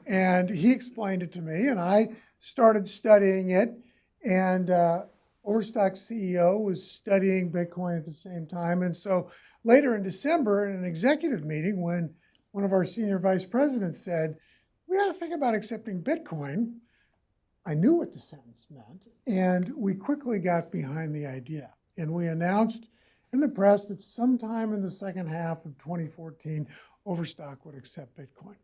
And he explained it to me, and I started studying it. And Overstock's CEO was studying Bitcoin at the same time. And so later in December, in an executive meeting, when one of our senior vice presidents said, we ought to think about accepting Bitcoin, I knew what the sentence meant. And we quickly got behind the idea. And we announced in the press that sometime in the second half of 2014, Overstock would accept Bitcoin.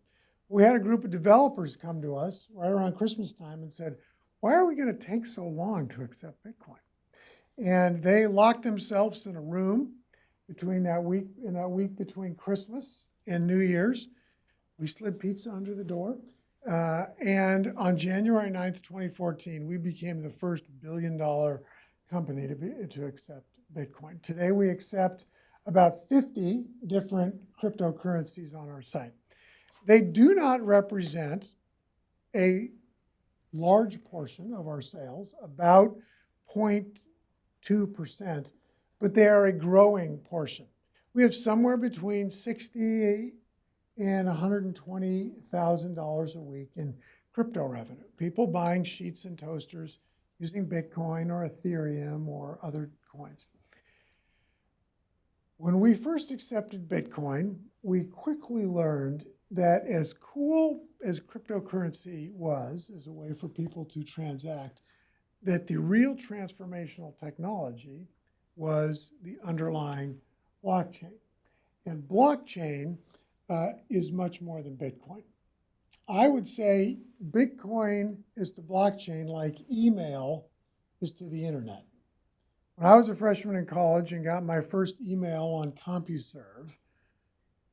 We had a group of developers come to us right around Christmas time and said, why are we going to take so long to accept Bitcoin? And they locked themselves in a room in that week between Christmas and New Year's. We slid pizza under the door. And on January 9th, 2014, we became the first billion-dollar company to accept Bitcoin. Today, we accept about 50 different cryptocurrencies on our site. They do not represent a large portion of our sales, about 0.2%, but they are a growing portion. We have somewhere between $60,000 and $120,000 a week in crypto revenue. People buying sheets and toasters using Bitcoin or Ethereum or other coins. When we first accepted Bitcoin, we quickly learned that as cool as cryptocurrency was as a way for people to transact, that the real transformational technology was the underlying blockchain. And blockchain is much more than Bitcoin. I would say Bitcoin is to blockchain like email is to the internet. When I was a freshman in college and got my first email on CompuServe,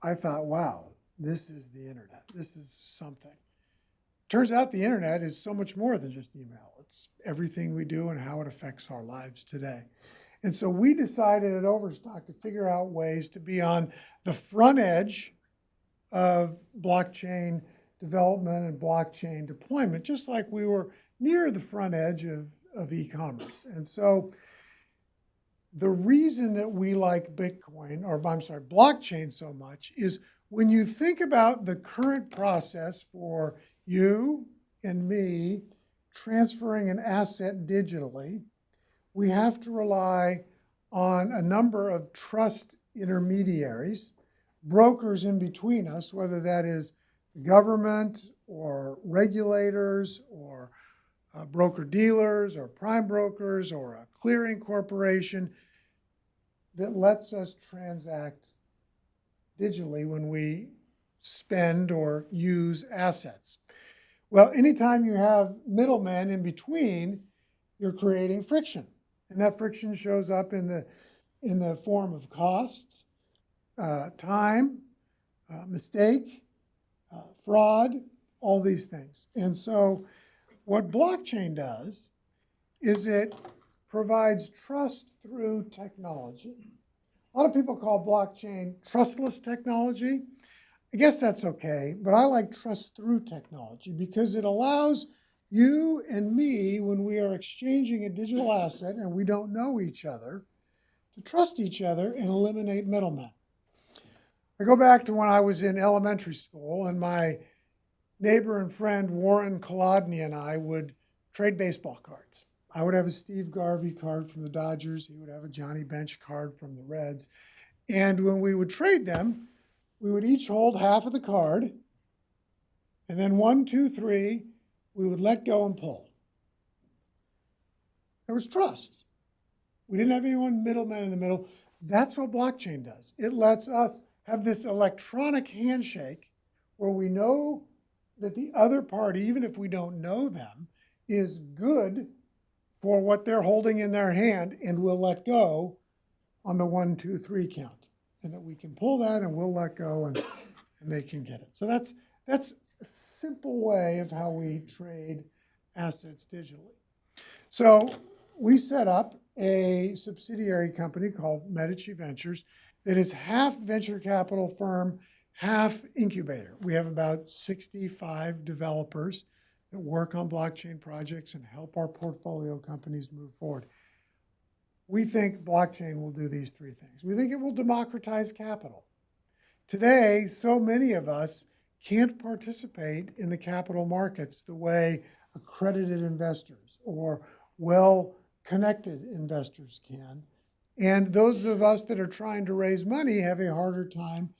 I thought, wow, this is the internet. This is something. Turns out the internet is so much more than just email. It's everything we do and how it affects our lives today. And so we decided at Overstock to figure out ways to be on the front edge of blockchain development and blockchain deployment, just like we were near the front edge of e-commerce. And so the reason that we like blockchain so much is when you think about the current process for you and me transferring an asset digitally, we have to rely on a number of trust intermediaries, brokers in between us, whether that is the government or regulators or broker dealers or prime brokers or a clearing corporation that lets us transact digitally when we spend or use assets. Well, anytime you have middlemen in between, you're creating friction. And that friction shows up in the form of costs, time, mistake, fraud, all these things. And so what blockchain does is it provides trust through technology. A lot of people call blockchain trustless technology. I guess that's okay, but I like trust through technology because it allows you and me, when we are exchanging a digital asset and we don't know each other, to trust each other and eliminate middlemen. I go back to when I was in elementary school and my neighbor and friend Warren Kolodny and I would trade baseball cards. I would have a Steve Garvey card from the Dodgers. He would have a Johnny Bench card from the Reds. And when we would trade them, we would each hold half of the card. And then 1, 2, 3, we would let go and pull. There was trust. We didn't have anyone middleman in the middle. That's what blockchain does. It lets us have this electronic handshake where we know that the other party, even if we don't know them, is good for what they're holding in their hand and will let go on the 1, 2, 3 count. And that we can pull that and we'll let go and they can get it. So that's a simple way of how we trade assets digitally. So we set up a subsidiary company called Medici Ventures that is half venture capital firm, half incubator. We have about 65 developers that work on blockchain projects and help our portfolio companies move forward. We think blockchain will do these 3 things. We think it will democratize capital. Today, so many of us can't participate in the capital markets the way accredited investors or well-connected investors can. And those of us that are trying to raise money have a harder time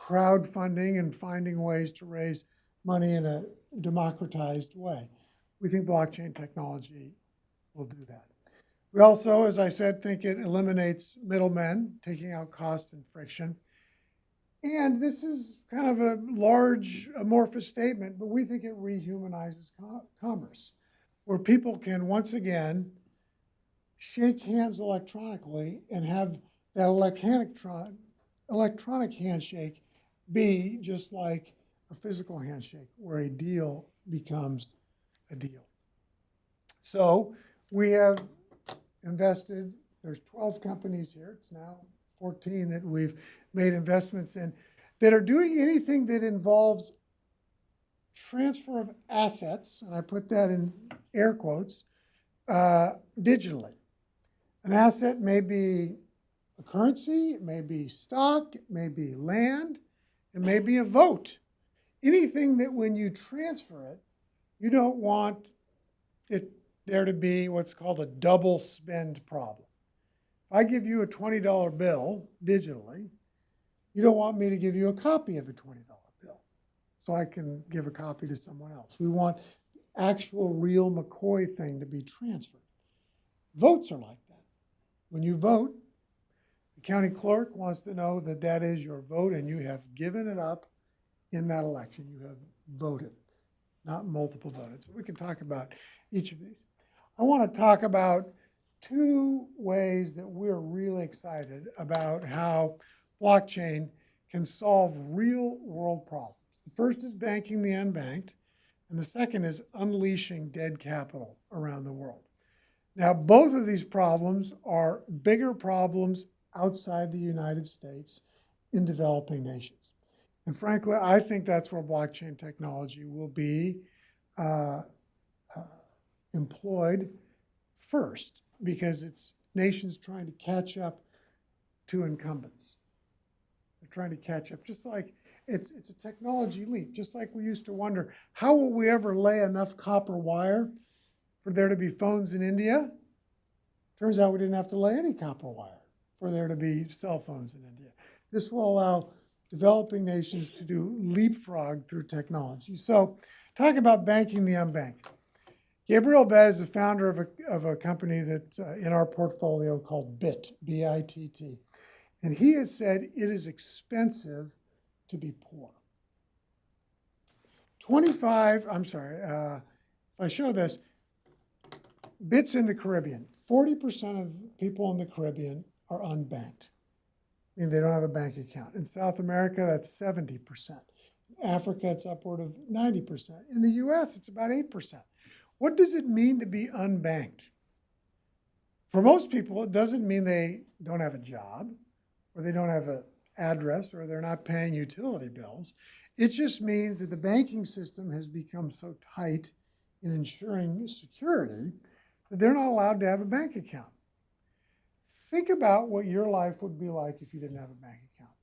crowdfunding and finding ways to raise money in a democratized way. We think blockchain technology will do that. We also, as I said, think it eliminates middlemen, taking out cost and friction. And this is kind of a large, amorphous statement, but we think it rehumanizes commerce, where people can once again shake hands electronically and have that electronic handshake be just like a physical handshake, where a deal becomes a deal. So we have invested, there's 12 companies here, it's now 14 that we've made investments in, that are doing anything that involves transfer of assets, and I put that in air quotes, digitally. An asset may be a currency, it may be stock, it may be land, it may be a vote. Anything that when you transfer it, you don't want there to be what's called a double spend problem. If I give you a $20 bill digitally, you don't want me to give you a copy of a $20 bill so I can give a copy to someone else. We want actual real McCoy thing to be transferred. Votes are like that. When you vote, the county clerk wants to know that that is your vote and you have given it up in that election. You have voted, not multiple voted. So we can talk about each of these. I want to talk about two ways that we're really excited about how blockchain can solve real world problems. The first is banking the unbanked, and the second is unleashing dead capital around the world. Now, both of these problems are bigger problems outside the United States in developing nations. And frankly, I think that's where blockchain technology will be employed first, because it's nations trying to catch up to incumbents. They're trying to catch up, just like it's a technology leap, just like we used to wonder, how will we ever lay enough copper wire for there to be phones in India? Turns out we didn't have to lay any copper wire for there to be cell phones in India. This will allow developing nations to do leapfrog through technology. So talk about banking the unbanked. Gabriel Bed is the founder of a company that's in our portfolio called BITT, B-I-T-T. And he has said it is expensive to be poor. If I show this, BITT's in the Caribbean. 40% of people in the Caribbean are unbanked. I mean, they don't have a bank account. In South America, that's 70%. In Africa, it's upward of 90%. In the US, it's about 8%. What does it mean to be unbanked? For most people, it doesn't mean they don't have a job, or they don't have an address, or they're not paying utility bills. It just means that the banking system has become so tight in ensuring security that they're not allowed to have a bank account. Think about what your life would be like if you didn't have a bank account.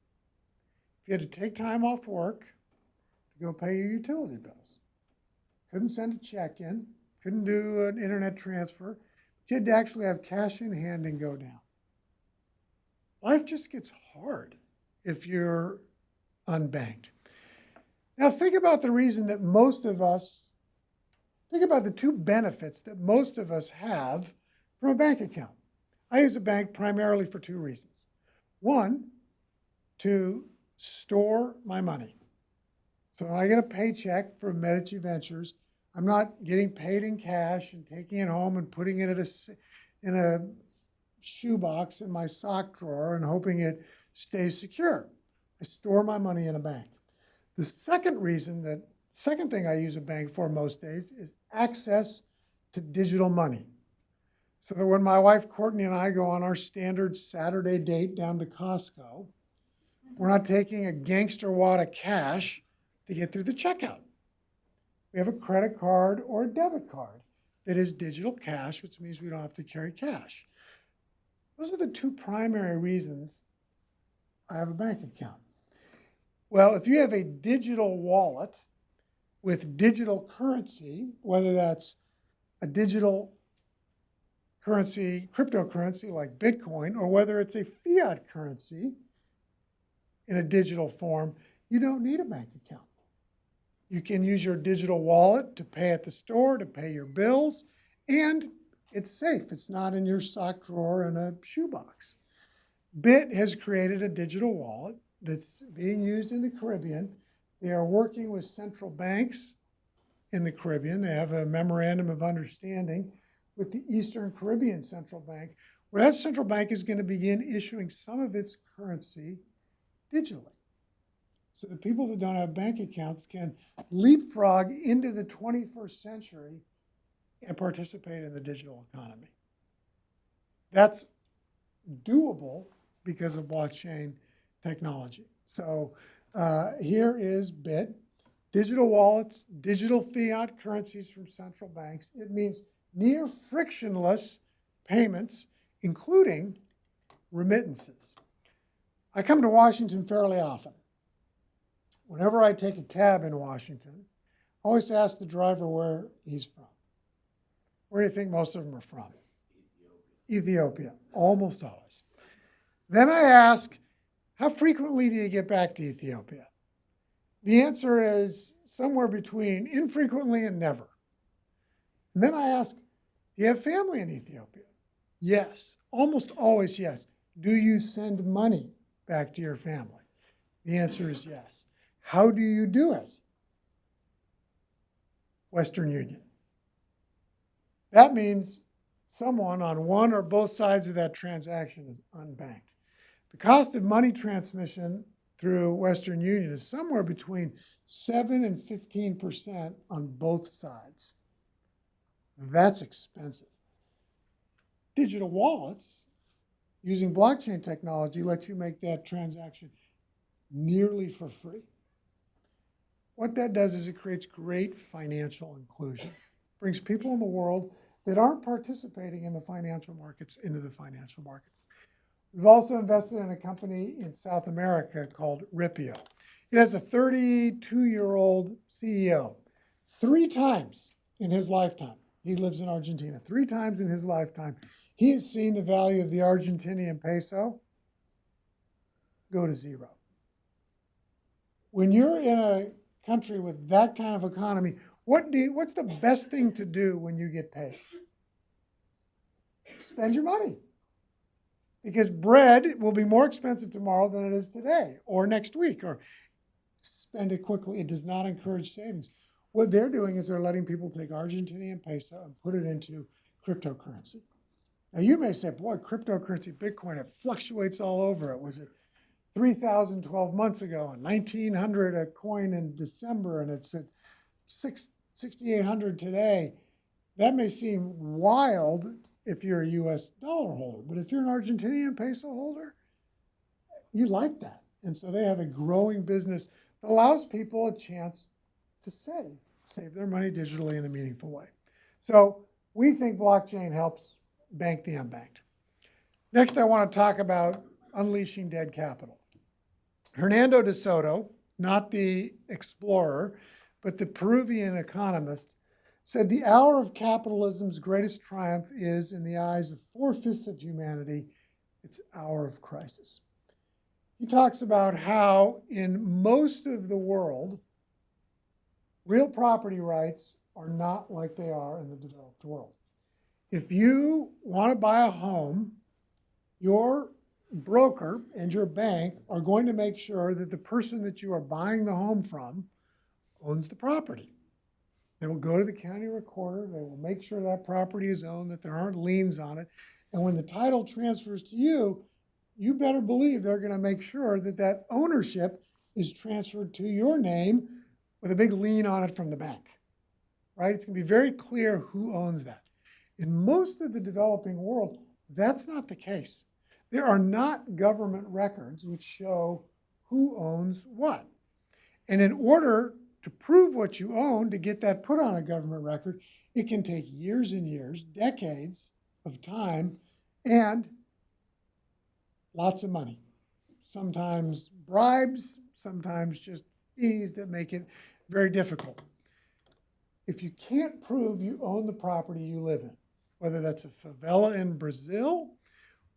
If you had to take time off work to go pay your utility bills, couldn't send a check in, couldn't do an internet transfer, but you had to actually have cash in hand and go down. Life just gets hard if you're unbanked. Now think about the reason that think about the two benefits that most of us have from a bank account. I use a bank primarily for two reasons. One, to store my money. So when I get a paycheck from Medici Ventures, I'm not getting paid in cash and taking it home and putting it in a shoebox in my sock drawer and hoping it stays secure. I store my money in a bank. The second thing I use a bank for most days is access to digital money. So that when my wife Courtney and I go on our standard Saturday date down to Costco, we're not taking a gangster wad of cash to get through the checkout. We have a credit card or a debit card that is digital cash, which means we don't have to carry cash. Those are the two primary reasons I have a bank account. Well, if you have a digital wallet with digital currency, whether that's a digital currency, cryptocurrency like Bitcoin, or whether it's a fiat currency in a digital form, you don't need a bank account. You can use your digital wallet to pay at the store, to pay your bills, and it's safe. It's not in your sock drawer in a shoebox. Bit has created a digital wallet that's being used in the Caribbean. They are working with central banks in the Caribbean. They have a memorandum of understanding with the Eastern Caribbean Central Bank, where that central bank is going to begin issuing some of its currency digitally. So the people that don't have bank accounts can leapfrog into the 21st century and participate in the digital economy. That's doable because of blockchain technology. So here is Bit, digital wallets, digital fiat currencies from central banks. It means near frictionless payments, including remittances. I come to Washington fairly often. Whenever I take a cab in Washington, I always ask the driver where he's from. Where do you think most of them are from? Ethiopia, almost always. Then I ask, how frequently do you get back to Ethiopia? The answer is somewhere between infrequently and never. And then I ask, do you have family in Ethiopia? Yes, almost always yes. Do you send money back to your family? The answer is yes. How do you do it? Western Union. That means someone on one or both sides of that transaction is unbanked. The cost of money transmission through Western Union is somewhere between 7 and 15% on both sides. That's expensive. Digital wallets using blockchain technology let you make that transaction nearly for free. What that does is it creates great financial inclusion. It brings people in the world that aren't participating in the financial markets into the financial markets. We've also invested in a company in South America called Ripio. It has a 32-year-old CEO. 3 times in his lifetime, he lives in Argentina, 3 times in his lifetime, he has seen the value of the Argentinian peso go to 0. When you're in a country with that kind of economy, what's the best thing to do when you get paid? Spend your money. Because bread will be more expensive tomorrow than it is today or next week, or spend it quickly. It does not encourage savings. What they're doing is they're letting people take Argentinian peso and put it into cryptocurrency. Now you may say, boy, cryptocurrency, Bitcoin, it fluctuates all over. It was at 3,000 12 months ago and 1,900 a coin in December, and it's at 6,800 today. That may seem wild if you're a US dollar holder, but if you're an Argentinian peso holder, you like that. And so they have a growing business that allows people a chance to save their money digitally in a meaningful way. So we think blockchain helps bank the unbanked. Next, I want to talk about unleashing dead capital. Hernando de Soto, not the explorer, but the Peruvian economist, said the hour of capitalism's greatest triumph is, in the eyes of 4/5 of humanity, its hour of crisis. He talks about how in most of the world, real property rights are not like they are in the developed world. If you want to buy a home, your broker and your bank are going to make sure that the person that you are buying the home from owns the property. They will go to the county recorder. They will make sure that property is owned, that there aren't liens on it. And when the title transfers to you, you better believe they're going to make sure that that ownership is transferred to your name with a big lien on it from the bank, right? It's going to be very clear who owns that. In most of the developing world, that's not the case. There are not government records which show who owns what. And in order to prove what you own, to get that put on a government record, it can take years and years, decades of time, and lots of money. Sometimes bribes, sometimes just fees that make it very difficult. If you can't prove you own the property you live in, whether that's a favela in Brazil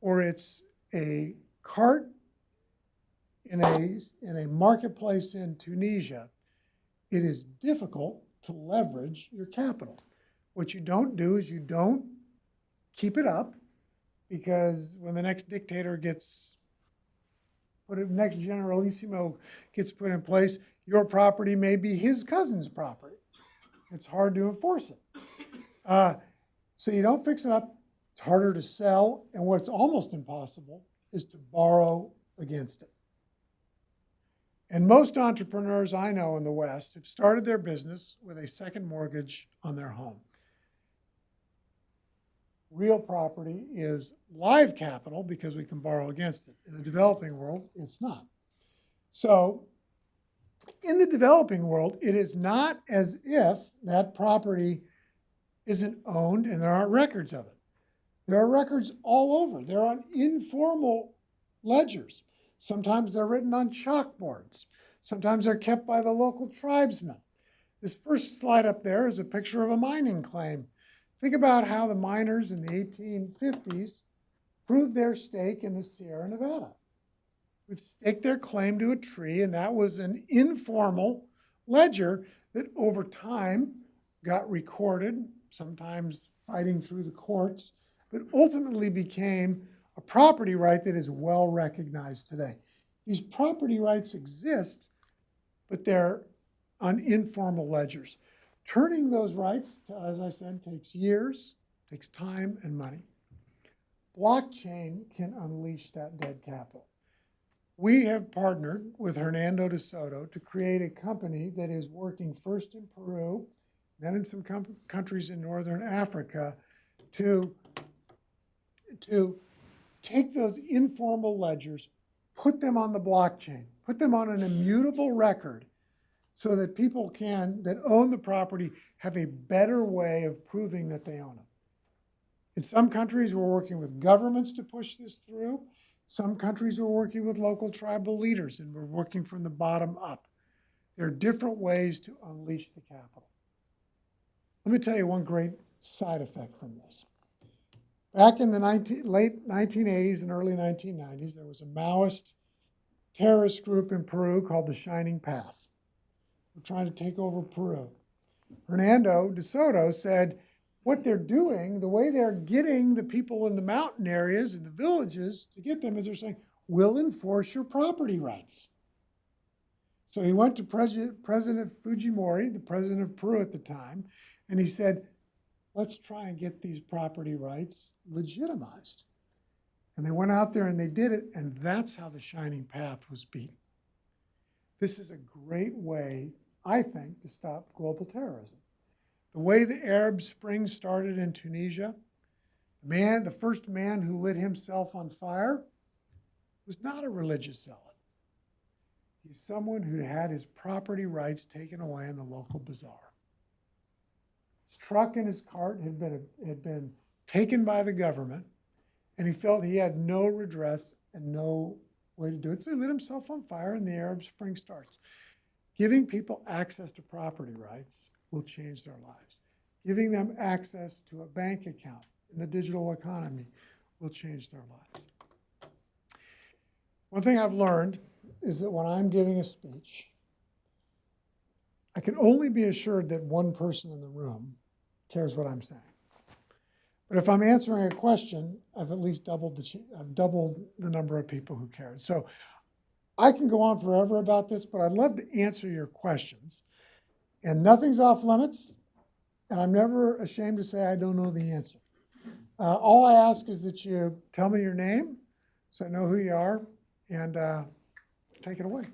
or it's a cart in a marketplace in Tunisia, it is difficult to leverage your capital. What you don't do is you don't keep it up, because when the next dictator gets next generalissimo gets put in place, your property may be his cousin's property. It's hard to enforce it. So you don't fix it up. It's harder to sell. And what's almost impossible is to borrow against it. And most entrepreneurs I know in the West have started their business with a second mortgage on their home. Real property is live capital because we can borrow against it. In the developing world, it's not. So in the developing world, it is not as if that property isn't owned and there aren't records of it. There are records all over. They're on informal ledgers. Sometimes they're written on chalkboards. Sometimes they're kept by the local tribesmen. This first slide up there is a picture of a mining claim. Think about how the miners in the 1850s proved their stake in the Sierra Nevada. Would stake their claim to a tree, and that was an informal ledger that over time got recorded, sometimes fighting through the courts, but ultimately became a property right that is well recognized today. These property rights exist, but they're on informal ledgers. Turning those rights, as I said, takes years, takes time and money. Blockchain can unleash that dead capital. We have partnered with Hernando de Soto to create a company that is working first in Peru, then in some countries in Northern Africa, to take those informal ledgers, put them on the blockchain, put them on an immutable record, so that people that own the property have a better way of proving that they own it. In some countries, we're working with governments to push this through. Some countries are working with local tribal leaders, and we're working from the bottom up. There are different ways to unleash the capital. Let me tell you one great side effect from this. Back in the late 1980s and early 1990s, there was a Maoist terrorist group in Peru called the Shining Path. We're trying to take over Peru. Hernando de Soto said, what they're doing, the way they're getting the people in the mountain areas and the villages to get them is they're saying, we'll enforce your property rights. So he went to President Fujimori, the president of Peru at the time, and he said, let's try and get these property rights legitimized. And they went out there and they did it, and that's how the Shining Path was beaten. This is a great way, I think, to stop global terrorism. The way the Arab Spring started in Tunisia, the first man who lit himself on fire was not a religious zealot. He's someone who had his property rights taken away in the local bazaar. His truck and his cart had been taken by the government, and he felt he had no redress and no way to do it. So he lit himself on fire, and the Arab Spring starts. Giving people access to property rights will change their lives. Giving them access to a bank account in the digital economy will change their lives. One thing I've learned is that when I'm giving a speech, I can only be assured that one person in the room cares what I'm saying. But if I'm answering a question, I've at least doubled the number of people who cared. So I can go on forever about this, but I'd love to answer your questions. And nothing's off limits, and I'm never ashamed to say I don't know the answer. All I ask is that you tell me your name so I know who you are, and take it away.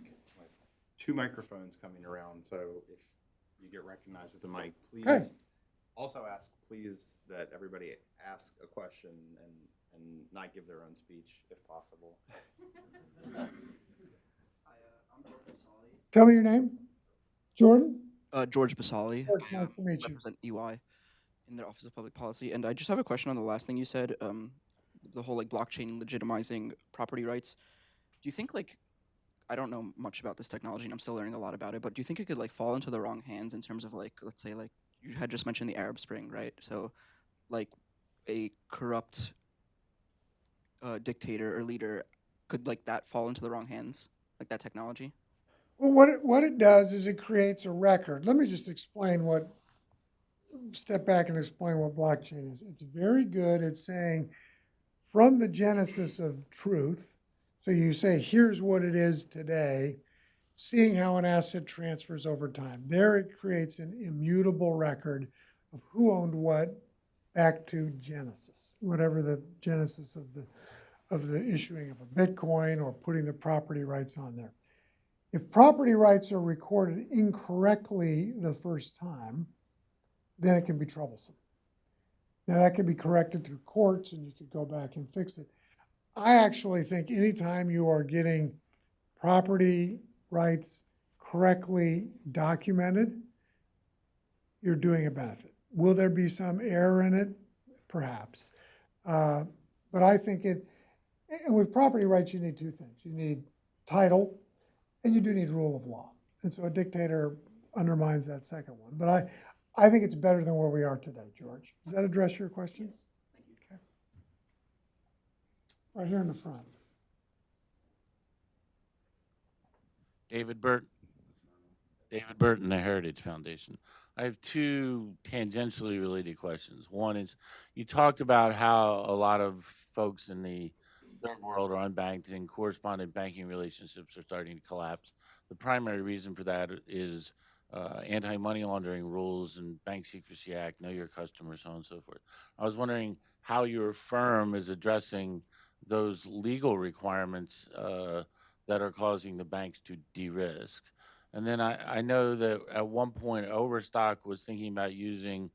2 microphones coming around, so if you get recognized with the mic, please also ask, please, that everybody ask a question and not give their own speech, if possible. I'm George Basali. Tell me your name. Jordan? George Basali. It's nice to meet you. Represent EY in their Office of Public Policy. And I just have a question on the last thing you said, the whole blockchain legitimizing property rights. Do you think I don't know much about this technology, and I'm still learning a lot about it. But do you think it could like fall into the wrong hands in terms of like, let's say like you had just mentioned the Arab Spring, right? So like a corrupt dictator or leader, could like that fall into the wrong hands, like that technology? Well, what it does is it creates a record. Let me just step back and explain what blockchain is. It's very good at saying from the genesis of truth, so you say, here's what it is today, seeing how an asset transfers over time. There it creates an immutable record of who owned what back to Genesis, whatever the genesis of the issuing of a Bitcoin or putting the property rights on there. If property rights are recorded incorrectly the first time, then it can be troublesome. Now that can be corrected through courts and you could go back and fix it. I actually think anytime you are getting property rights correctly documented, you're doing a benefit. Will there be some error in it? Perhaps. But I think and with property rights, you need two things. You need title and you do need rule of law. And so a dictator undermines that second one. But I think it's better than where we are today, George. Does that address your question? Okay. Right here in the front. David Burton, the Heritage Foundation. I have two tangentially related questions. One is, you talked about how a lot of folks in the third world are unbanked and correspondent banking relationships are starting to collapse. The primary reason for that is anti-money laundering rules and Bank Secrecy Act, know your customer, so on and so forth. I was wondering how your firm is addressing those legal requirements that are causing the banks to de-risk. And then I know that at one point Overstock was thinking about using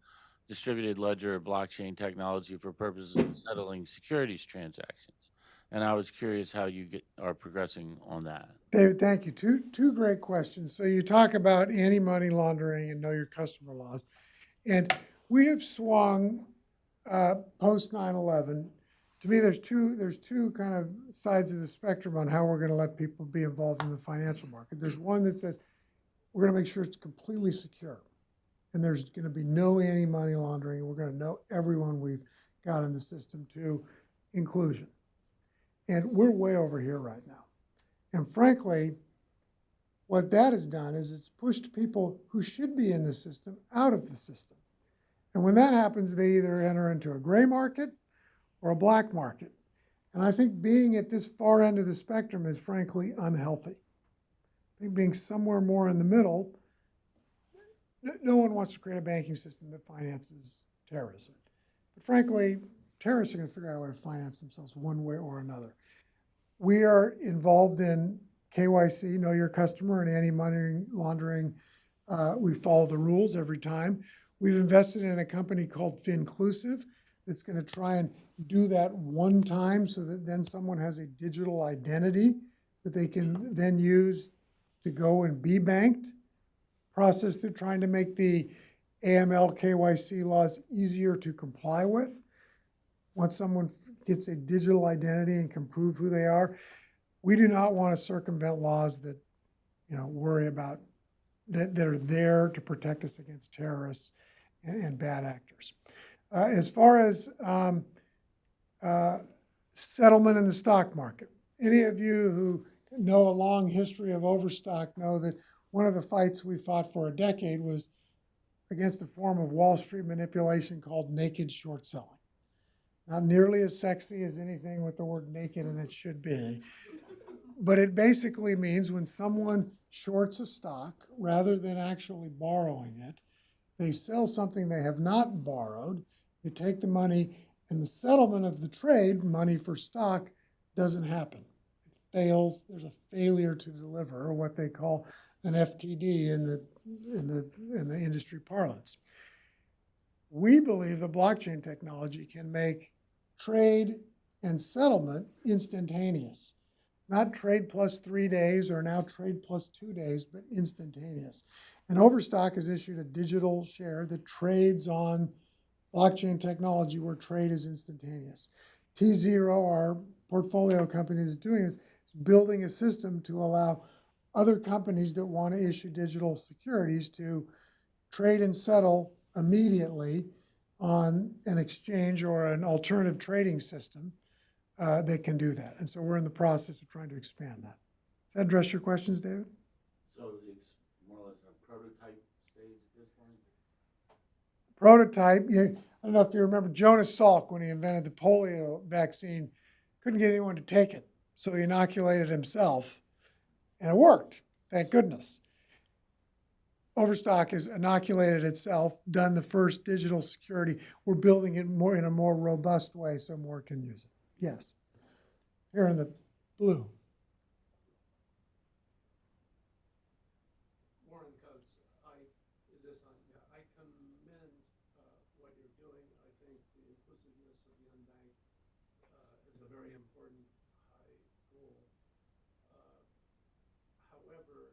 distributed ledger or blockchain technology for purposes of settling securities transactions. And I was curious how you are progressing on that. David, thank you. Two great questions. So you talk about anti-money laundering and know your customer laws. And we have swung post 9/11. To me, there's two kind of sides of the spectrum on how we're going to let people be involved in the financial market. There's one that says we're going to make sure it's completely secure, and there's going to be no anti-money laundering, and we're going to know everyone we've got in the system to inclusion. And we're way over here right now. And frankly, what that has done is it's pushed people who should be in the system out of the system. And when that happens, they either enter into a gray market or a black market. And I think being at this far end of the spectrum is frankly unhealthy. I think being somewhere more in the middle, no one wants to create a banking system that finances terrorism. But frankly, terrorists are going to figure out a way to finance themselves one way or another. We are involved in KYC, know your customer, and anti-money laundering. We follow the rules every time. We've invested in a company called Finclusive that's going to try and do that one time so that then someone has a digital identity that they can then use to go and be banked. Process they're trying to make the AML KYC laws easier to comply with. Once someone gets a digital identity and can prove who they are, we do not want to circumvent laws that, worry about that are there to protect us against terrorists and bad actors. As far as settlement in the stock market, any of you who know a long history of Overstock know that one of the fights we fought for a decade was against a form of Wall Street manipulation called naked short selling. Not nearly as sexy as anything with the word naked in it should be. But it basically means when someone shorts a stock, rather than actually borrowing it, they sell something they have not borrowed, they take the money, and the settlement of the trade, money for stock, doesn't happen. It fails. There's a failure to deliver, or what they call an FTD in the industry parlance. We believe the blockchain technology can make trade and settlement instantaneous. Not trade plus 3 days or now trade plus 2 days, but instantaneous. And Overstock has issued a digital share that trades on blockchain technology where trade is instantaneous. tZERO, our portfolio company that's doing this, is building a system to allow other companies that want to issue digital securities to trade and settle immediately on an exchange or an alternative trading system that can do that. And so we're in the process of trying to expand that. Does that address your questions, David? So it's more or less a prototype stage at this point? Prototype, I don't know if you remember Jonas Salk when he invented the polio vaccine, couldn't get anyone to take it. So he inoculated himself and it worked, thank goodness. Overstock has inoculated itself, done the first digital security. We're building it more in a more robust way so more can use it. Yes. Here in the blue. Warren Coates, I commend what you're doing. I think the inclusiveness of the unbanked is a very important high goal. However,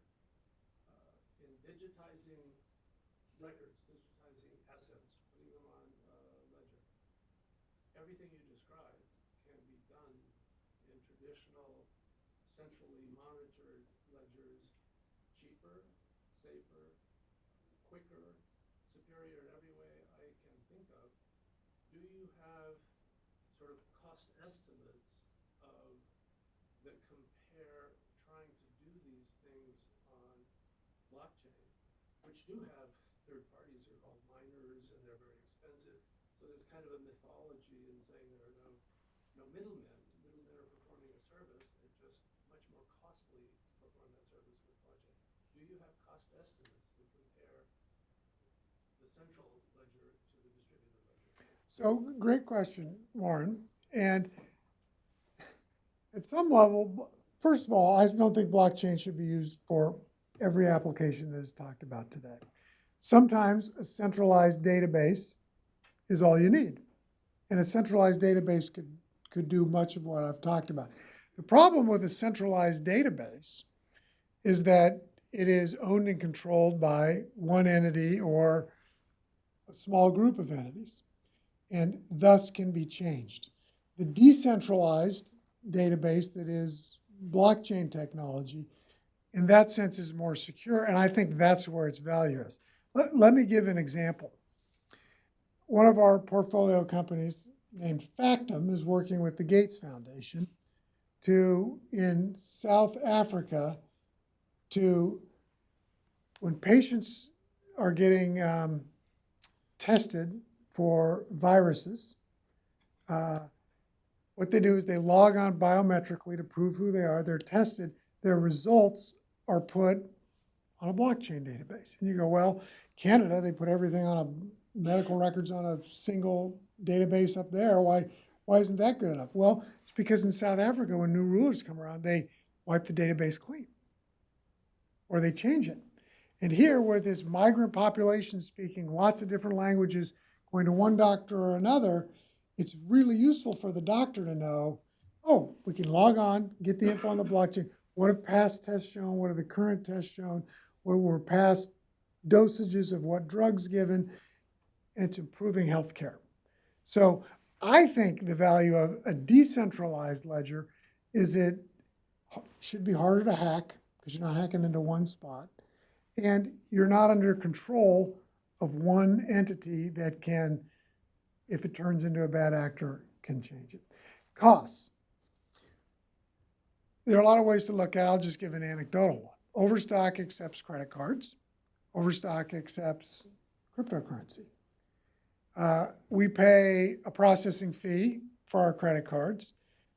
in digitizing records, digitizing assets, putting them on ledger, everything you described can be done in traditional, centrally monitored ledgers cheaper, safer, quicker, superior in every way I can think of. Do you have sort of cost estimates that compare trying to do these things on blockchain, which do have third parties, they're called miners and they're very expensive. So there's kind of a mythology in saying there are no middlemen. Middlemen are performing a service. It's just much more costly to perform that service with blockchain. Do you have cost estimates that compare the central ledger to the distributed ledger? So great question, Warren. And at some level, first of all, I don't think blockchain should be used for every application that is talked about today. Sometimes a centralized database is all you need. And a centralized database could do much of what I've talked about. The problem with a centralized database is that it is owned and controlled by one entity or a small group of entities, and thus can be changed. The decentralized database that is blockchain technology, in that sense, is more secure, and I think that's where its value is. Let me give an example. One of our portfolio companies named Factum is working with the Gates Foundation in South Africa, when patients are getting tested for viruses, what they do is they log on biometrically to prove who they are. They're tested. Their results are put on a blockchain database. And you go, well, Canada, they put everything on medical records on a single database up there. Why isn't that good enough? Well, it's because in South Africa, when new rulers come around, they wipe the database clean or they change it. And here, where this migrant population speaking lots of different languages, going to one doctor or another, it's really useful for the doctor to know, oh, we can log on, get the info on the blockchain. What have past tests shown? What have the current tests shown? What were past dosages of what drugs given? And it's improving healthcare. So I think the value of a decentralized ledger is it should be harder to hack because you're not hacking into one spot. And you're not under control of one entity that can, if it turns into a bad actor, can change it. Costs. There are a lot of ways to look at it. I'll just give an anecdotal one. Overstock accepts credit cards. Overstock accepts cryptocurrency. We pay a processing fee for our credit cards.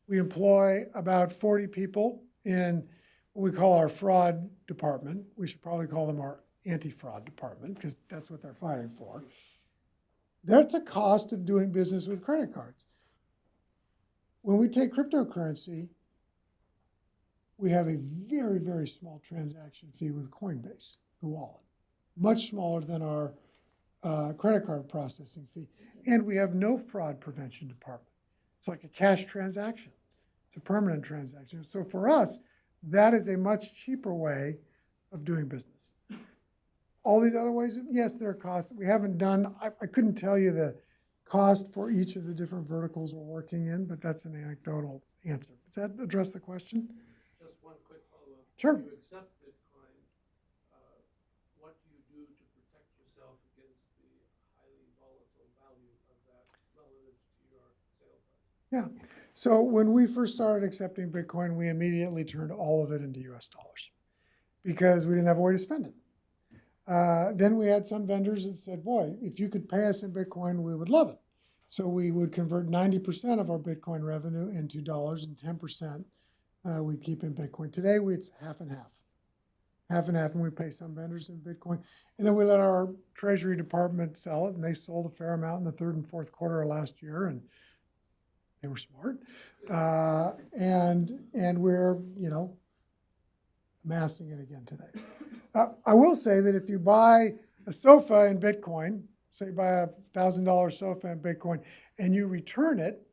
We employ about 40 people in what we call our fraud department. We should probably call them our anti-fraud department because that's what they're fighting for. That's a cost of doing business with credit cards. When we take cryptocurrency, we have a very, very small transaction fee with Coinbase, the wallet, much smaller than our credit card processing fee. And we have no fraud prevention department. It's like a cash transaction. It's a permanent transaction. So for us, that is a much cheaper way of doing business. All these other ways, yes, there are costs. We haven't done, I couldn't tell you the cost for each of the different verticals we're working in, but that's an anecdotal answer. Does that address the question? Sure. If you accept Bitcoin, what do you do to protect yourself against the highly volatile value of that relative to your sale price? Yeah. So when we first started accepting Bitcoin, we immediately turned all of it into US dollars because we didn't have a way to spend it. Then we had some vendors that said, boy, if you could pay us in Bitcoin, we would love it. So we would convert 90% of our Bitcoin revenue into dollars and 10% we'd keep in Bitcoin. Today, it's half and half. Half and half, and we pay some vendors in Bitcoin. And then we let our Treasury Department sell it, and they sold a fair amount in the third and fourth quarter of last year, and they were smart. And we're, amassing it again today. I will say that if you buy a sofa in Bitcoin, say you buy $1,000 sofa in Bitcoin, and you return it,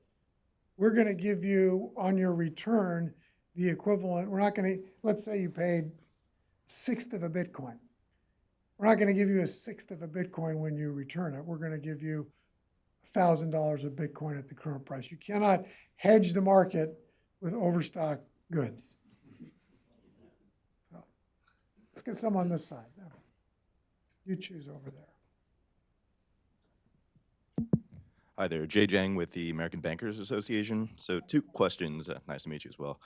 we're going to give you on your return the equivalent. We're not going to, let's say you paid 1/6 of a Bitcoin. We're not going to give you 1/6 of a Bitcoin when you return it. We're going to give you $1,000 of Bitcoin at the current price. You cannot hedge the market with overstock goods. So let's get some on this side. You choose over there. Hi there, Jay Jang with the American Bankers Association. So 2 questions, nice to meet you as well.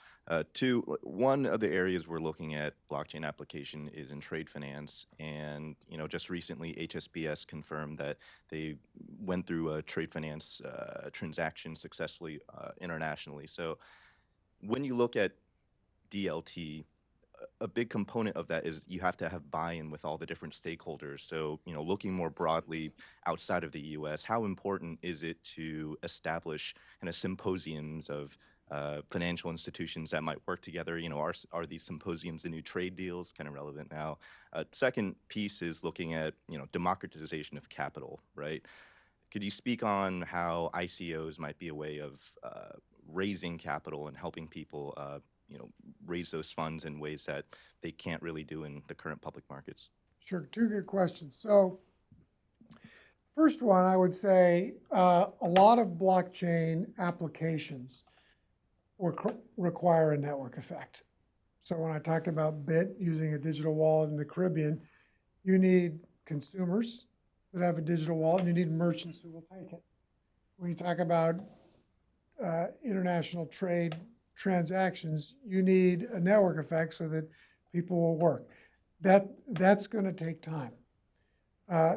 One of the areas we're looking at blockchain application is in trade finance. And, just recently HSBC confirmed that they went through a trade finance transaction successfully internationally. So when you look at DLT, a big component of that is you have to have buy-in with all the different stakeholders. So, looking more broadly outside of the US, how important is it to establish kind of symposiums of financial institutions that might work together? Are these symposiums the new trade deals, kind of relevant now? Second piece is looking at, democratization of capital, right? Could you speak on how ICOs might be a way of raising capital and helping people raise those funds in ways that they can't really do in the current public markets? Sure, 2 good questions. So first one, I would say a lot of blockchain applications require a network effect. So when I talked about BIT using a digital wallet in the Caribbean, you need consumers that have a digital wallet, and you need merchants who will take it. When you talk about international trade transactions, you need a network effect so that people will work. That's going to take time.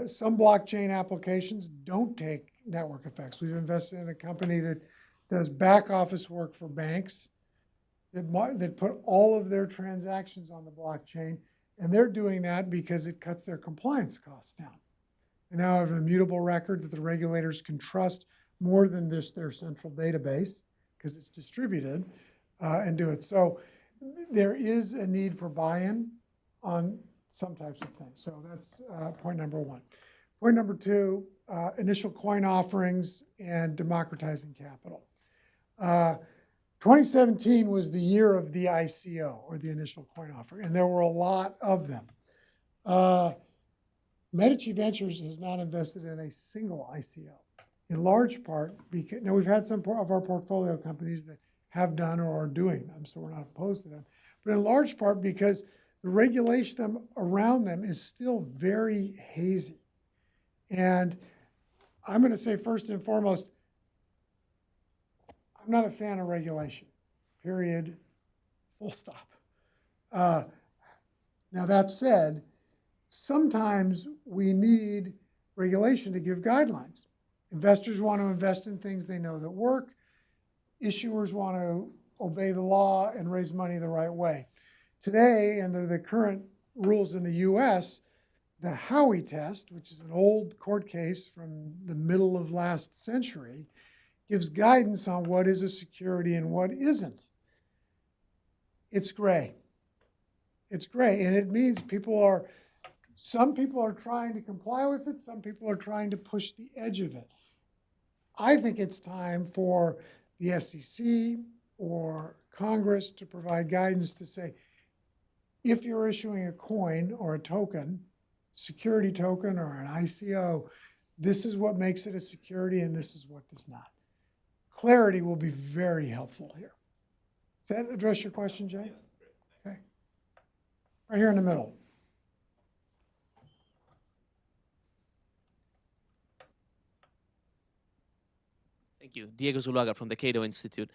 Some blockchain applications don't take network effects. We've invested in a company that does back office work for banks that put all of their transactions on the blockchain, and they're doing that because it cuts their compliance costs down. They now have an immutable record that the regulators can trust more than just their central database because it's distributed. And do it. So there is a need for buy-in on some types of things. So that's point number 1. Point number 2, initial coin offerings and democratizing capital. 2017 was the year of the ICO, or the initial coin offering, and there were a lot of them. Medici Ventures has not invested in a single ICO, in large part because, now we've had some of our portfolio companies that have done or are doing them, so we're not opposed to them. But in large part because the regulation around them is still very hazy. And I'm going to say first and foremost, I'm not a fan of regulation, period, full stop. Now that said, sometimes we need regulation to give guidelines. Investors want to invest in things they know that work. Issuers want to obey the law and raise money the right way. Today, under the current rules in the US, the Howey test, which is an old court case from the middle of last century, gives guidance on what is a security and what isn't. It's gray. It's gray, and it means some people are trying to comply with it, some people are trying to push the edge of it. I think it's time for the SEC or Congress to provide guidance to say, if you're issuing a coin or a token, security token or an ICO, this is what makes it a security and this is what does not. Clarity will be very helpful here. Does that address your question, Jay? Okay. Right here in the middle. Thank you. Diego Zuluaga from the Cato Institute.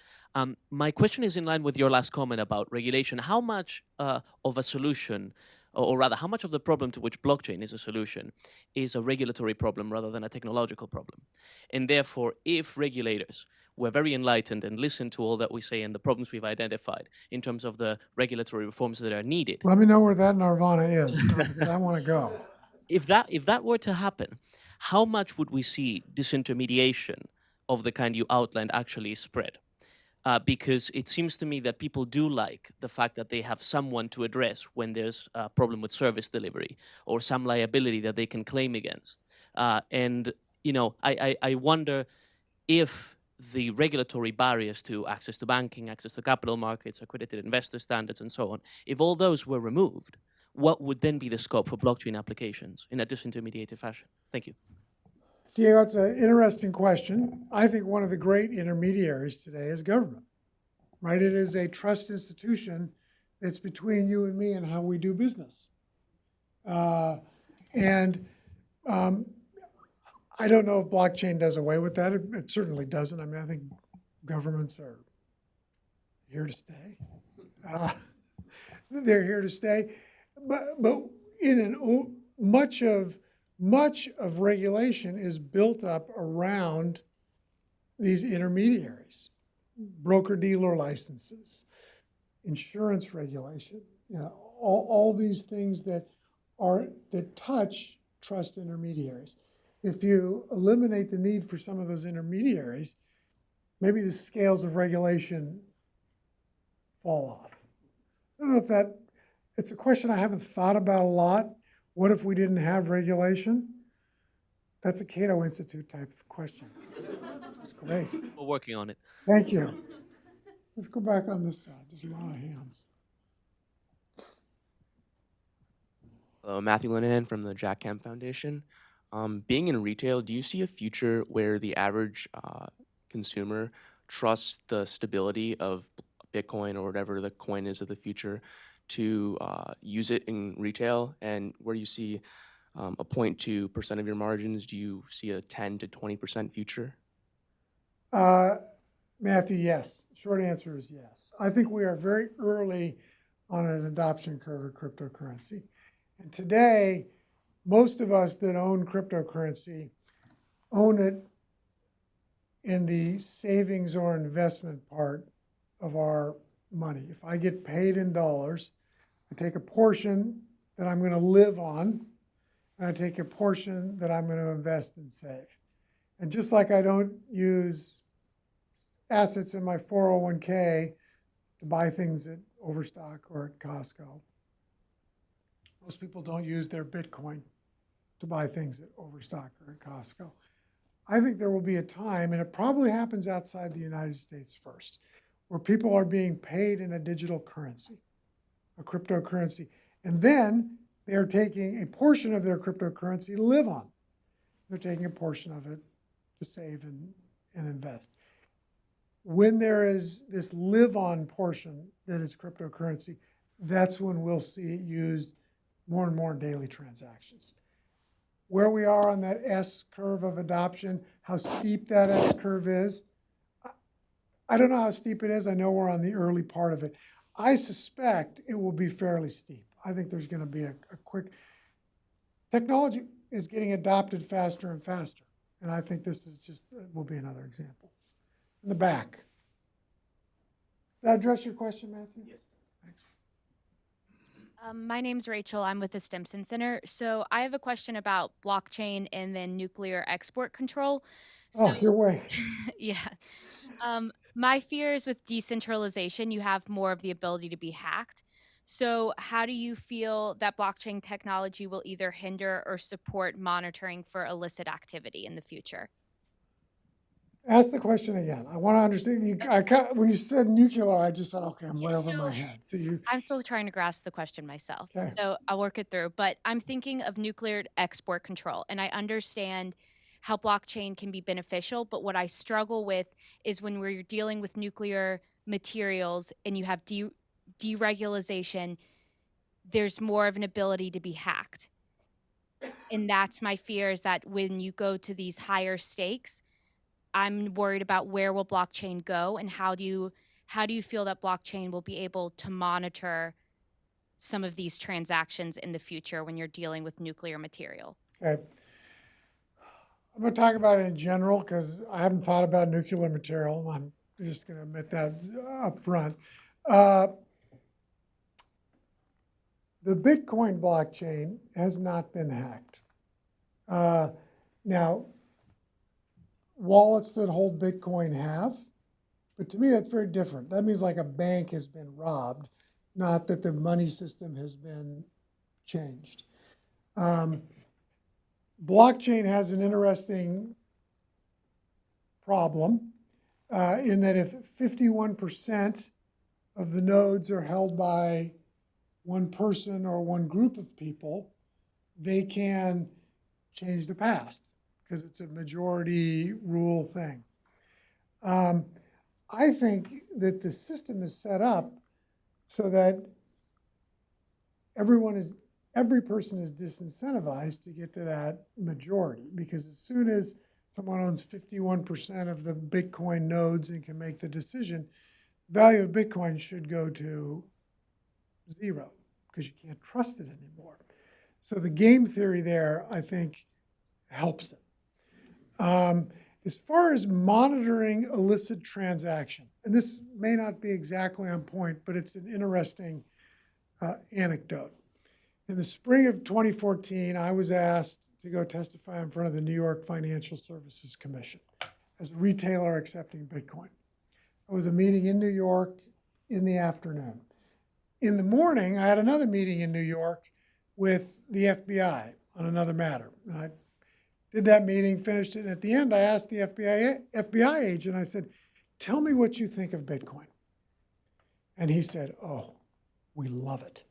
My question is in line with your last comment about regulation. How much of a solution, or rather, how much of the problem to which blockchain is a solution is a regulatory problem rather than a technological problem? And therefore, if regulators were very enlightened and listened to all that we say and the problems we've identified in terms of the regulatory reforms that are needed, Let me know where that Nirvana is, because I want to go. if that were to happen, how much would we see disintermediation of the kind you outlined actually spread? Because it seems to me that people do like the fact that they have someone to address when there's a problem with service delivery or some liability that they can claim against. And you know, I wonder if the regulatory barriers to access to banking, access to capital markets, accredited investor standards, and so on, if all those were removed, what would then be the scope for blockchain applications in a disintermediated fashion? Thank you. Diego, it's an interesting question. I think one of the great intermediaries today is government, right? It is a trust institution that's between you and me and how we do business. I don't know if blockchain does away with that. It certainly doesn't. I mean, I think governments are here to stay. They're here to stay. But much of regulation is built up around these intermediaries, broker-dealer licenses, insurance regulation, you know, all these things that touch trust intermediaries. If you eliminate the need for some of those intermediaries, maybe the scales of regulation fall off. I don't know if it's a question I haven't thought about a lot. What if we didn't have regulation? That's a Cato Institute type of question. That's great. We're working on it. Thank you. Let's go back on this side. There's a lot of hands. Hello, Matthew Linehan from the Jack Kemp Foundation. Being in retail, do you see a future where the average consumer trusts the stability of Bitcoin or whatever the coin is of the future to use it in retail? And where do you see a 0.2% of your margins? Do you see a 10 to 20% future? Matthew, yes. Short answer is yes. I think we are very early on an adoption curve of cryptocurrency. And today, most of us that own cryptocurrency own it in the savings or investment part of our money. If I get paid in dollars, I take a portion that I'm going to live on, and I take a portion that I'm going to invest and save. And just like I don't use assets in my 401k to buy things at Overstock or at Costco, most people don't use their Bitcoin to buy things at Overstock or at Costco. I think there will be a time, and it probably happens outside the United States first, where people are being paid in a digital currency, a cryptocurrency, and then they are taking a portion of their cryptocurrency to live on. They're taking a portion of it to save and invest. When there is this live-on portion that is cryptocurrency, that's when we'll see it used more and more in daily transactions. Where we are on that S curve of adoption, how steep that S curve is, I don't know how steep it is. I know we're on the early part of it. I suspect it will be fairly steep. I think there's going to be a quick, technology is getting adopted faster and faster. And I think this is just, will be another example. In the back. Did I address your question, Matthew? Yes. Thanks. My name's Rachel. I'm with the Stimson Center. So I have a question about blockchain and then nuclear export control. So, Oh, your way. yeah. My fear is with decentralization, you have more of the ability to be hacked. So how do you feel that blockchain technology will either hinder or support monitoring for illicit activity in the future? Ask the question again. I want to understand. When you said nuclear, I just thought, okay, I'm way over my head. So I'm still trying to grasp the question myself. Okay. So I'll work it through. But I'm thinking of nuclear export control. And I understand how blockchain can be beneficial. But what I struggle with is when we're dealing with nuclear materials and you have deregulation, there's more of an ability to be hacked. And that's my fear, is that when you go to these higher stakes, I'm worried about where will blockchain go, and how do you feel that blockchain will be able to monitor some of these transactions in the future when you're dealing with nuclear material? Okay. I'm going to talk about it in general because I haven't thought about nuclear material. I'm just going to admit that up front. The Bitcoin blockchain has not been hacked. Now, wallets that hold Bitcoin have, but to me that's very different. That means like a bank has been robbed, not that the money system has been changed. Blockchain has an interesting problem in that if 51% of the nodes are held by one person or one group of people, they can change the past because it's a majority rule thing. I think that the system is set up so that every person is disincentivized to get to that majority, because as soon as someone owns 51% of the Bitcoin nodes and can make the decision, the value of Bitcoin should go to zero because you can't trust it anymore. So the game theory there, I think, helps it. As far as monitoring illicit transaction, and this may not be exactly on point, but it's an interesting anecdote. In the spring of 2014, I was asked to go testify in front of the New York Financial Services Commission as a retailer accepting Bitcoin. It was a meeting in New York in the afternoon. In the morning, I had another meeting in New York with the FBI on another matter. And I did that meeting, finished it, and at the end, I asked the FBI agent, I said, tell me what you think of Bitcoin. And he said, oh, we love it.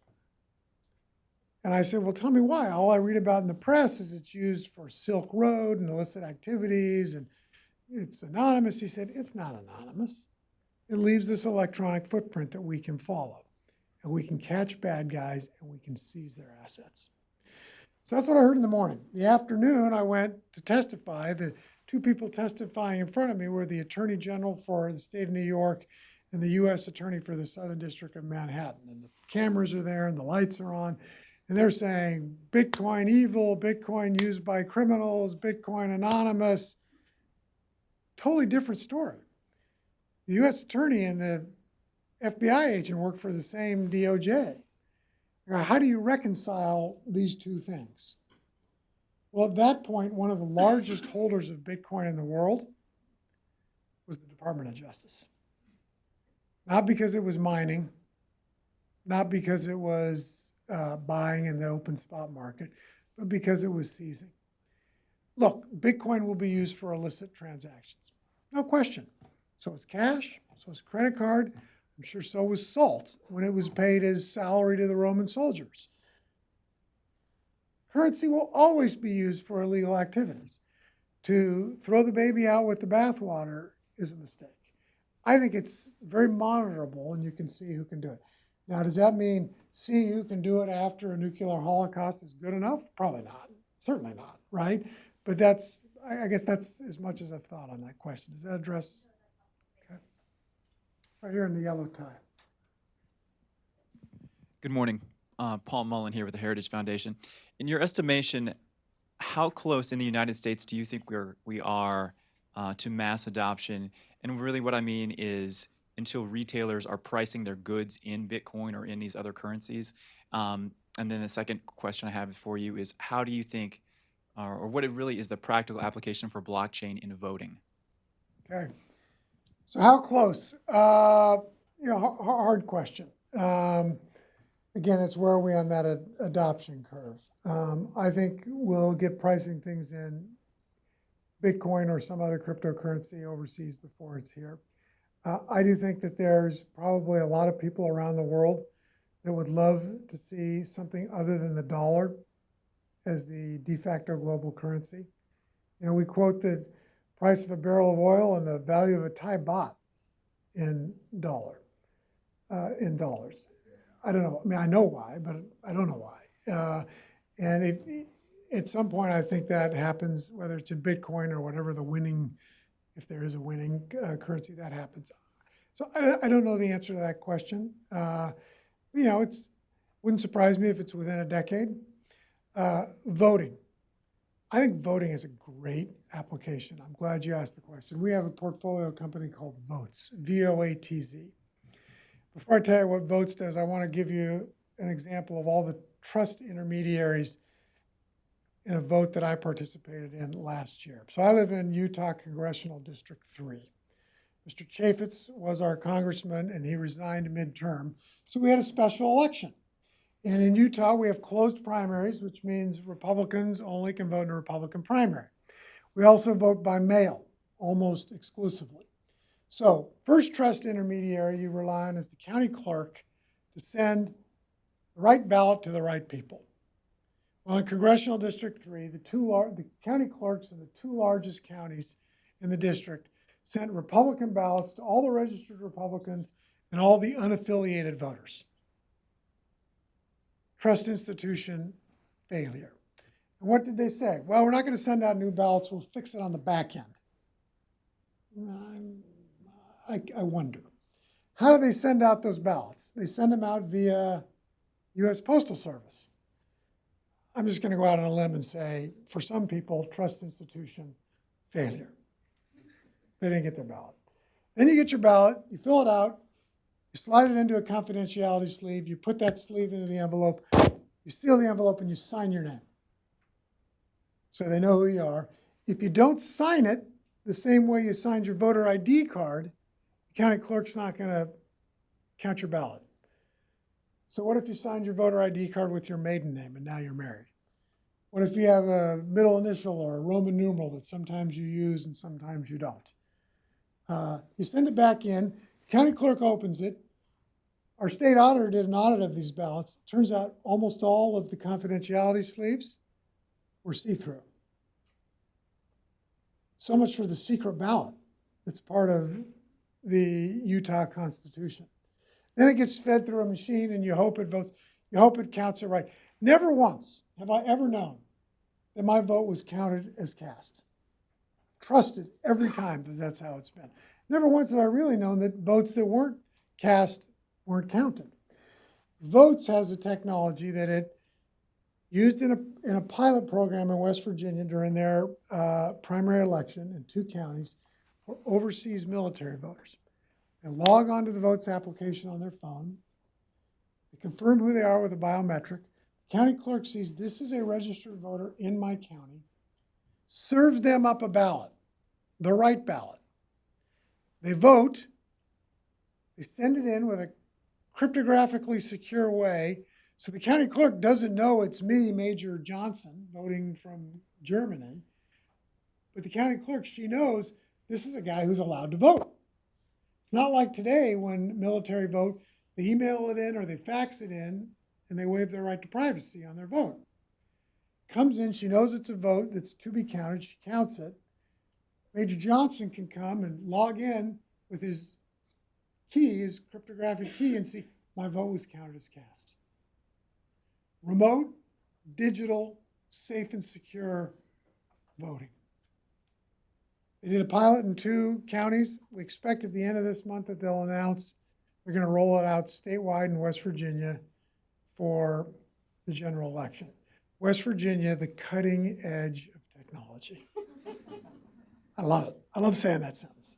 And I said, well, tell me why. All I read about in the press is it's used for Silk Road and illicit activities, and it's anonymous. He said, it's not anonymous. It leaves this electronic footprint that we can follow, and we can catch bad guys, and we can seize their assets. So that's what I heard in the morning. The afternoon, I went to testify. The two people testifying in front of me were the Attorney General for the state of New York and the U.S. Attorney for the Southern District of Manhattan. And the cameras are there and the lights are on. And they're saying, Bitcoin evil, Bitcoin used by criminals, Bitcoin anonymous. Totally different story. The U.S. Attorney and the FBI agent work for the same DOJ. Now, how do you reconcile these two things? Well, at that point, one of the largest holders of Bitcoin in the world was the Department of Justice. Not because it was mining, not because it was buying in the open spot market, but because it was seizing. Look, Bitcoin will be used for illicit transactions. No question. So is cash, so is credit card. I'm sure so was salt when it was paid as salary to the Roman soldiers. Currency will always be used for illegal activities. To throw the baby out with the bathwater is a mistake. I think it's very monitorable, and you can see who can do it. Now, does that mean seeing who can do it after a nuclear holocaust is good enough? Probably not. Certainly not, right? But I guess that's as much as I've thought on that question. Does that address? Okay. Right here in the yellow tie. Good morning. Paul Mullen here with the Heritage Foundation. In your estimation, how close in the United States do you think we are to mass adoption? And really what I mean is until retailers are pricing their goods in Bitcoin or in these other currencies. And then the second question I have for you is how do you think, or what it really is the practical application for blockchain in voting? Okay. So how close? Hard question. Again, it's where are we on that adoption curve? I think we'll get pricing things in Bitcoin or some other cryptocurrency overseas before it's here. I do think that there's probably a lot of people around the world that would love to see something other than the dollar as the de facto global currency. You know, we quote the price of a barrel of oil and the value of a Thai baht in dollars. I don't know. I mean, I know why, but I don't know why. And at some point, I think that happens, whether it's in Bitcoin or whatever the winning, if there is a winning currency, that happens. So I don't know the answer to that question. Wouldn't surprise me if it's within a decade. Voting. I think voting is a great application. I'm glad you asked the question. We have a portfolio company called Votes, VOATZ. Before I tell you what Votes does, I want to give you an example of all the trust intermediaries in a vote that I participated in last year. So I live in Utah Congressional District 3. Mr. Chaffetz was our congressman, and he resigned midterm. So we had a special election. And in Utah, we have closed primaries, which means Republicans only can vote in a Republican primary. We also vote by mail, almost exclusively. So first trust intermediary you rely on is the county clerk to send the right ballot to the right people. Well, in Congressional District 3, the county clerks in the two largest counties in the district sent Republican ballots to all the registered Republicans and all the unaffiliated voters. Trust institution failure. And what did they say? Well, we're not going to send out new ballots. We'll fix it on the back end. I wonder. How do they send out those ballots? They send them out via U.S. Postal Service. I'm just going to go out on a limb and say, for some people, trust institution failure. They didn't get their ballot. Then you get your ballot, you fill it out, you slide it into a confidentiality sleeve, you put that sleeve into the envelope, you seal the envelope, and you sign your name. So they know who you are. If you don't sign it the same way you signed your voter ID card, the county clerk's not going to count your ballot. So what if you signed your voter ID card with your maiden name and now you're married? What if you have a middle initial or a Roman numeral that sometimes you use and sometimes you don't? You send it back in, county clerk opens it. Our state auditor did an audit of these ballots. Turns out almost all of the confidentiality sleeves were see-through. So much for the secret ballot that's part of the Utah Constitution. Then it gets fed through a machine and you hope it votes, you hope it counts it right. Never once have I ever known that my vote was counted as cast. I've trusted every time that that's how it's been. Never once have I really known that votes that weren't cast weren't counted. Votes has a technology that it used in a pilot program in West Virginia during their primary election in 2 counties for overseas military voters. They log onto the Votes application on their phone. They confirm who they are with a biometric. The county clerk sees this is a registered voter in my county, serves them up a ballot, the right ballot. They vote. They send it in with a cryptographically secure way, so the county clerk doesn't know it's me, Major Johnson, voting from Germany. But the county clerk, she knows this is a guy who's allowed to vote. It's not like today when military vote, they email it in or they fax it in and they waive their right to privacy on their vote. Comes in, she knows it's a vote that's to be counted, she counts it. Major Johnson can come and log in with his key, his cryptographic key, and see my vote was counted as cast. Remote, digital, safe and secure voting. They did a pilot in 2 counties. We expect at the end of this month that they'll announce they're going to roll it out statewide in West Virginia for the general election. West Virginia, the cutting edge of technology. I love it. I love saying that sentence.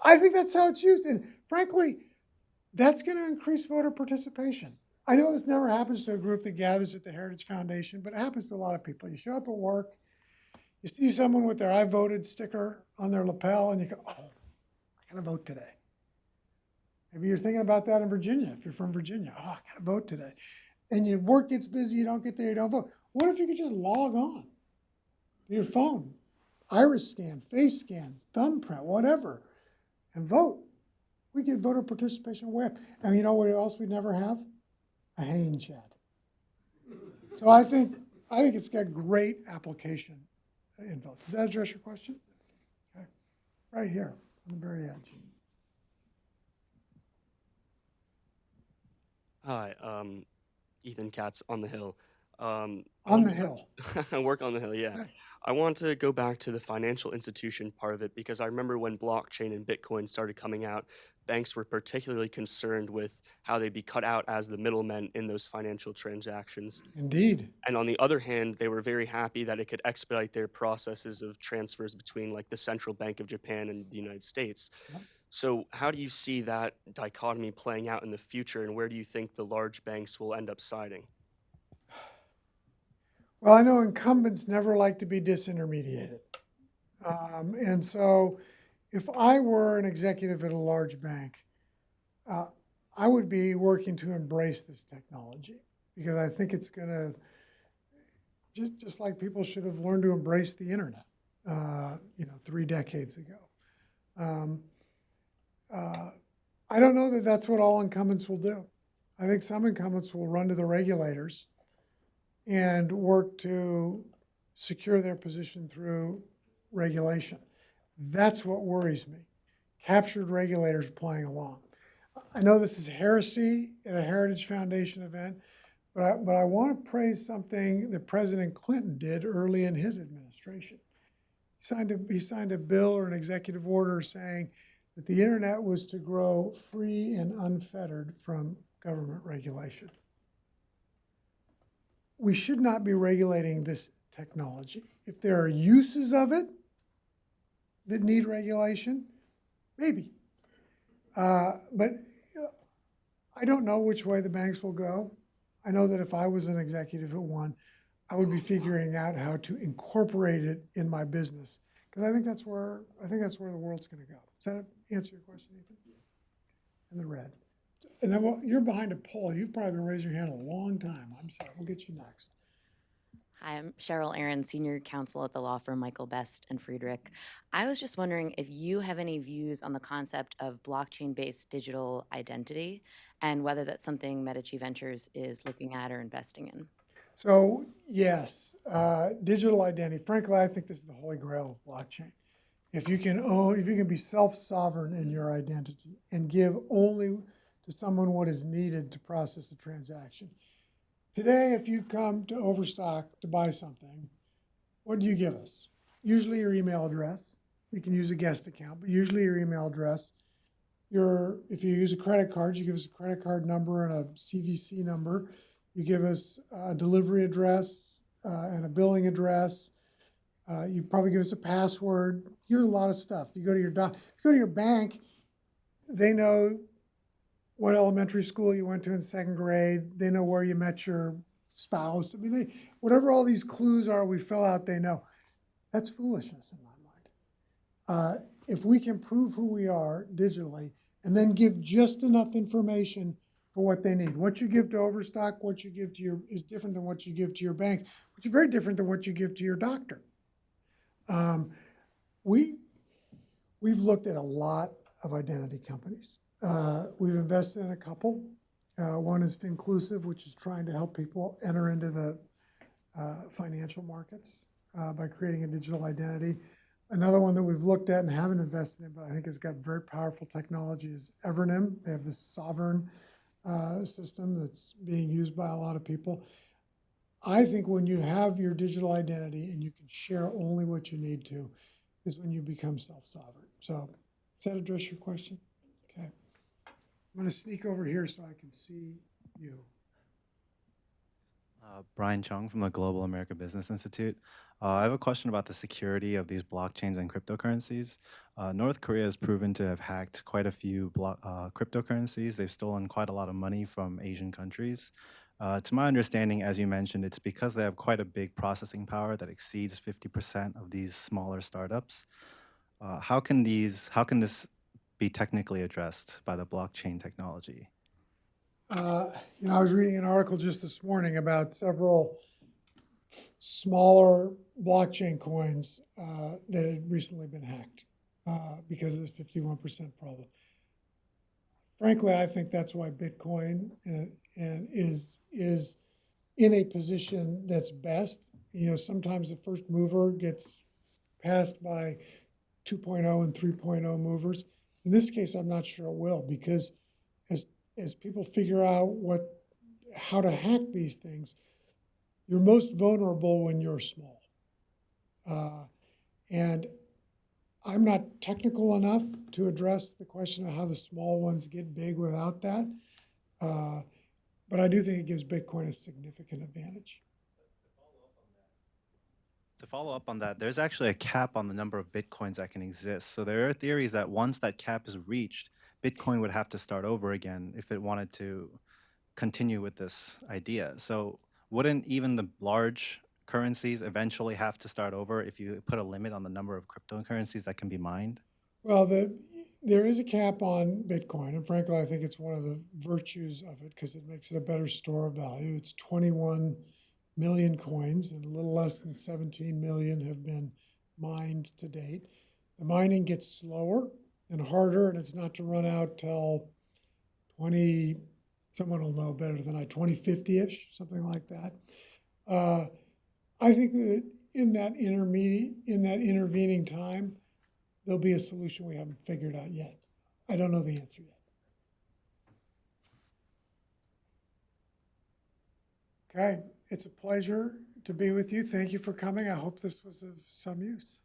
I think that's how it's used. And frankly, that's going to increase voter participation. I know this never happens to a group that gathers at the Heritage Foundation, but it happens to a lot of people. You show up at work, you see someone with their I voted sticker on their lapel, and you go, oh, I got to vote today. Maybe you're thinking about that in Virginia, if you're from Virginia. Oh, I got to vote today. And your work gets busy, you don't get there, you don't vote. What if you could just log on to your phone, iris scan, face scan, thumbprint, whatever, and vote? We get voter participation way up. And you know what else we'd never have? A hanging chad. So I think it's got great application in votes. Does that address your question? Okay. Right here on the very edge. Hi, Ethan Katz on the Hill. I On wanted the to hill. I work on the Hill, yeah. Okay. I want to go back to the financial institution part of it because I remember when blockchain and Bitcoin started coming out, banks were particularly concerned with how they'd be cut out as the middlemen in those financial transactions. Indeed. And on the other hand, they were very happy that it could expedite their processes of transfers between like the Central Bank of Japan and the United States. Yep. So how do you see that dichotomy playing out in the future, and where do you think the large banks will end up siding? Well, I know incumbents never like to be disintermediated. And so if I were an executive at a large bank, I would be working to embrace this technology because I think it's going to, just like people should have learned to embrace the internet, 3 decades ago. I don't know that that's what all incumbents will do. I think some incumbents will run to the regulators and work to secure their position through regulation. That's what worries me. Captured regulators playing along. I know this is heresy at a Heritage Foundation event, but I want to praise something that President Clinton did early in his administration. He signed a bill or an executive order saying that the internet was to grow free and unfettered from government regulation. We should not be regulating this technology. If there are uses of it that need regulation, maybe. But I don't know which way the banks will go. I know that if I was an executive at one, I would be figuring out how to incorporate it in my business because I think that's where the world's going to go. Does that answer your question, Ethan? In the red. And then, well, you're behind a pole. You've probably been raising your hand a long time. I'm sorry. We'll get you next. Hi, I'm Cheryl Aaron, Senior Counsel at the law firm Michael Best and Friedrich. I was just wondering if you have any views on the concept of blockchain-based digital identity and whether that's something Medici Ventures is looking at or investing in. So, yes, digital identity. Frankly, I think this is the holy grail of blockchain. If you can be self-sovereign in your identity and give only to someone what is needed to process a transaction. Today, if you come to Overstock to buy something, what do you give us? Usually your email address. We can use a guest account, but usually your email address. If you use a credit card, you give us a credit card number and a CVC number. You give us a delivery address and a billing address. You probably give us a password. You give us a lot of stuff. You go to your bank, they know what elementary school you went to in second grade. They know where you met your spouse. I mean, whatever all these clues are we fill out, they know. That's foolishness in my mind. If we can prove who we are digitally and then give just enough information for what they need. What you give to Overstock, what you give to is different than what you give to your bank, which is very different than what you give to your doctor. We've looked at a lot of identity companies. We've invested in a couple. One is Inclusive, which is trying to help people enter into the financial markets by creating a digital identity. Another one that we've looked at and haven't invested in, but I think has got very powerful technology is Evernym. They have this sovereign system that's being used by a lot of people. I think when you have your digital identity and you can share only what you need to is when you become self-sovereign. So does that address your question? Okay. I'm going to sneak over here so I can see you. Brian Chung from the Global America Business Institute. I have a question about the security of these blockchains and cryptocurrencies. North Korea has proven to have hacked quite a few cryptocurrencies. They've stolen quite a lot of money from Asian countries. To my understanding, as you mentioned, it's because they have quite a big processing power that exceeds 50% of these smaller startups. How can this be technically addressed by the blockchain technology? I was reading an article just this morning about several smaller blockchain coins that had recently been hacked because of this 51% problem. Frankly, I think that's why Bitcoin is in a position that's best. Sometimes the first mover gets passed by 2.0 and 3.0 movers. In this case, I'm not sure it will because as as people figure out how to hack these things, you're most vulnerable when you're small. And I'm not technical enough to address the question of how the small ones get big without that. But I do think it gives Bitcoin a significant advantage. To follow up on that, there's actually a cap on the number of Bitcoins that can exist. So there are theories that once that cap is reached, Bitcoin would have to start over again if it wanted to continue with this idea. So wouldn't even the large currencies eventually have to start over if you put a limit on the number of cryptocurrencies that can be mined? Well, there is a cap on Bitcoin, and frankly, I think it's one of the virtues of it because it makes it a better store of value. It's 21 million coins, and a little less than 17 million have been mined to date. The mining gets slower and harder, and it's not to run out till someone will know better than I, 2050-ish, something like that. I think that in that intervening time, there'll be a solution we haven't figured out yet. I don't know the answer yet. Okay, it's a pleasure to be with you. Thank you for coming. I hope this was of some use.